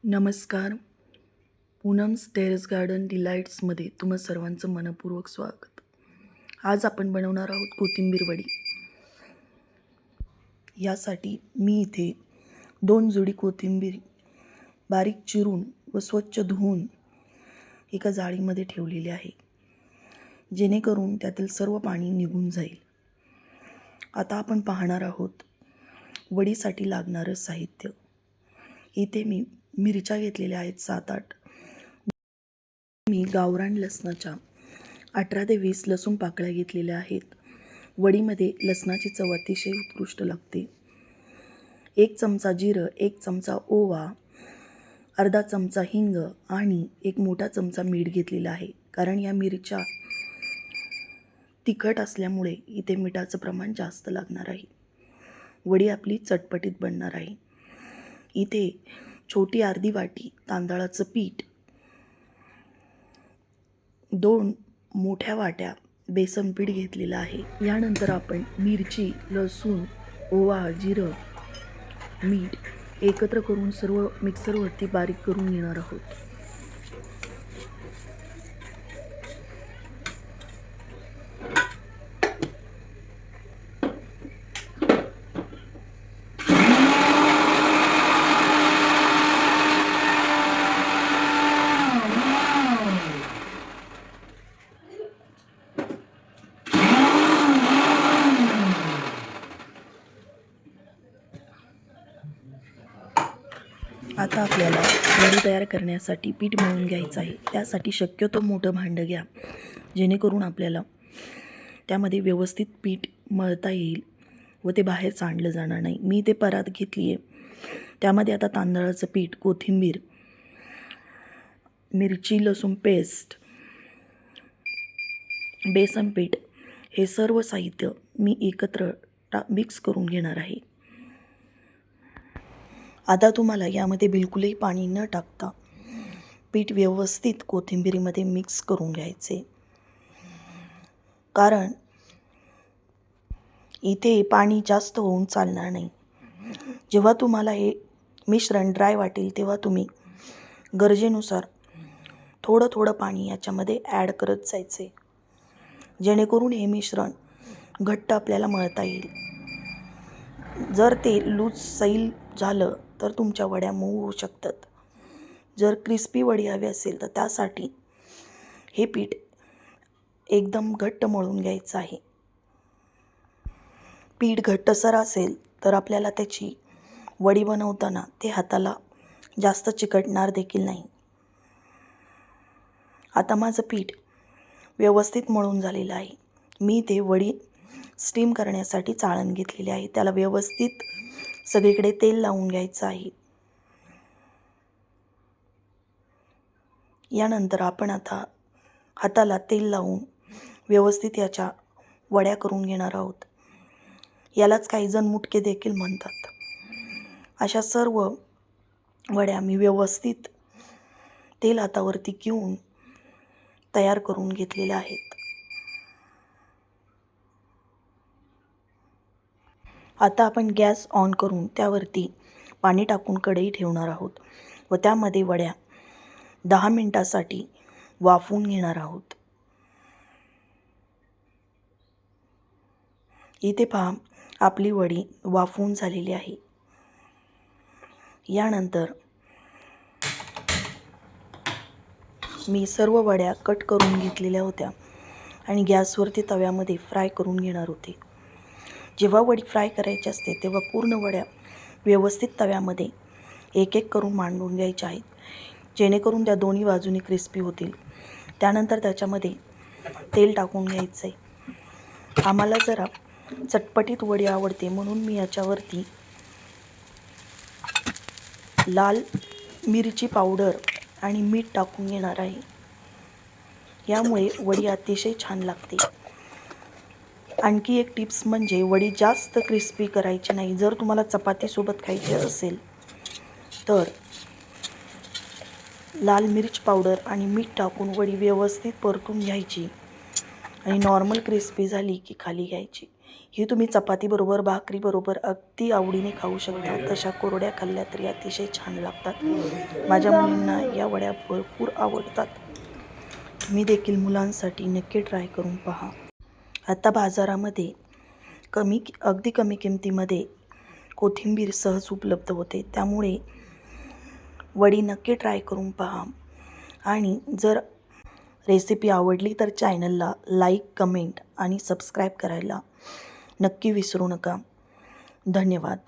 नमस्कार. Poonam's terrace garden डिलाईट्समध्ये तुम्हा सर्वांचं मनपूर्वक स्वागत. आज आपण बनवणार आहोत कोथिंबीर वडी. यासाठी मी इथे 2 जुडी कोथिंबीर बारीक चिरून व स्वच्छ धुवून एका जाळीमध्ये ठेवलेली आहे, जेणेकरून त्यातील सर्व पाणी निघून जाईल. आता आपण पाहणार आहोत वडीसाठी लागणारं साहित्य. इथे मी मिरच्या घेतलेल्या आहेत 7-8. मी गावरान लसणाच्या 18 ते 20 लसूण पाकळ्या घेतलेल्या आहेत. वडीमध्ये लसणाची चव अतिशय उत्कृष्ट लागते. 1 चमचा जिरं, 1 चमचा ओवा, अर्धा चमचा हिंग आणि 1 मोठा चमचा मीठ घेतलेला आहे. कारण या मिरच्या तिखट असल्यामुळे इथे मिठाचं प्रमाण जास्त लागणार आहे. वडी आपली चटपटीत बनणार आहे. इथे छोटी अर्धी वाटी तांदळाचं पीठ, 2 मोठ्या वाट्या बेसन पीठ घेतलेलं आहे. यानंतर आपण मिरची, लसूण, ओवा, जिरं, मीठ एकत्र करून सर्व मिक्सरवरती बारीक करून घेणार आहोत. आता आपल्याला वडी तयार करण्यासाठी पीठ मळून घ्यायचं आहे. त्यासाठी शक्यतो मोठं भांडं घ्या, जेणेकरून आपल्याला त्यामध्ये व्यवस्थित पीठ मळता येईल व ते बाहेर सांडलं जाणार नाही. मी ते परात घेतली आहे. त्यामध्ये आता तांदळाचं पीठ, कोथिंबीर, मिरची, लसूण पेस्ट, बेसन पीठ हे सर्व साहित्य मी एकत्र मिक्स करून घेणार आहे. आता तुम्हाला यामध्ये बिलकुलही पाणी न टाकता पीठ व्यवस्थित कोथिंबीरीमध्ये मिक्स करून घ्यायचे. कारण इथे पाणी जास्त होऊन चालणार नाही. जेव्हा तुम्हाला हे मिश्रण ड्राय वाटेल तेव्हा तुम्ही गरजेनुसार थोडं थोडं पाणी याच्यामध्ये ॲड करत जायचे, जेणेकरून हे मिश्रण घट्ट आपल्याला मळता येईल. जर ते लूज सैल झालं तर तुमच्या वड्या मऊ होऊ शकतात. जर क्रिस्पी वडी हवी असेल तर त्यासाठी हे पीठ एकदम घट्ट मळून घ्यायचं आहे. पीठ घट्टसर असेल तर आपल्याला त्याची वडी बनवताना ते हाताला जास्त चिकटणार देखील नाही. आता माझं पीठ व्यवस्थित मळून झालेलं आहे. मी ते वडी स्टीम करण्यासाठी चाळण घेतलेली आहे. त्याला व्यवस्थित सगळीकडे तेल लावून घ्यायचं आहे. यानंतर आपण आता हाताला तेल लावून व्यवस्थित याच्या वड्या करून घेणार आहोत. यालाच काही जण मुटके देखील म्हणतात. अशा सर्व वड्या मी व्यवस्थित तेल हातावरती घेऊन तयार करून घेतलेल्या आहेत. आता आपण गॅस ऑन करून त्यावरती पाणी टाकून कढई ठेवणार आहोत व त्यामध्ये वड्या 10 मिनिटासाठी वाफवून घेणार आहोत. इथे पहा, आपली वडी वाफवून झालेली आहे. यानंतर मी सर्व वड्या कट करून घेतलेल्या होत्या आणि गॅसवरती तव्यामध्ये फ्राय करून घेणार होते. जेव्हा वडी फ्राय करायची असते तेव्हा पूर्ण वड्या व्यवस्थित तव्यामध्ये एक एक करून मांडून घ्यायच्या आहेत, जेणेकरून त्या दोन्ही बाजूनी क्रिस्पी होतील. त्यानंतर त्याच्यामध्ये तेल टाकून घ्यायचं आहे. आम्हाला जरा चटपटीत वडी आवडते म्हणून मी याच्यावरती लाल मिरची पावडर आणि मीठ टाकून घेणार आहे. यामुळे वडी अतिशय छान लागते. आणखी एक टिप्स म्हणजे वडी जास्त क्रिस्पी करायची नाही. जर तुम्हाला चपातीसोबत खायची असेल तर लाल मिरच पावडर आणि मीठ टाकून वडी व्यवस्थित परतून घ्यायची आणि नॉर्मल क्रिस्पी झाली की खाली घ्यायची. ही तुम्ही चपातीबरोबर भाकरीबरोबर अगदी आवडीने खाऊ शकता. तशा कोरड्या खाल्ल्या तरी अतिशय छान लागतात. माझ्या मुलींना या वड्या भरपूर आवडतात. तुम्ही देखील मुलांसाठी नक्की ट्राय करून पहा. आता बाजारामध्ये अगदी कमी किमतीमध्ये कोथिंबीर सहज उपलब्ध होते. त्यामुळे वडी नक्की ट्राय करून पहा. आणि जर रेसिपी आवडली तर चॅनलला लाईक, कमेंट आणि सबस्क्राईब करायला नक्की विसरू नका. धन्यवाद.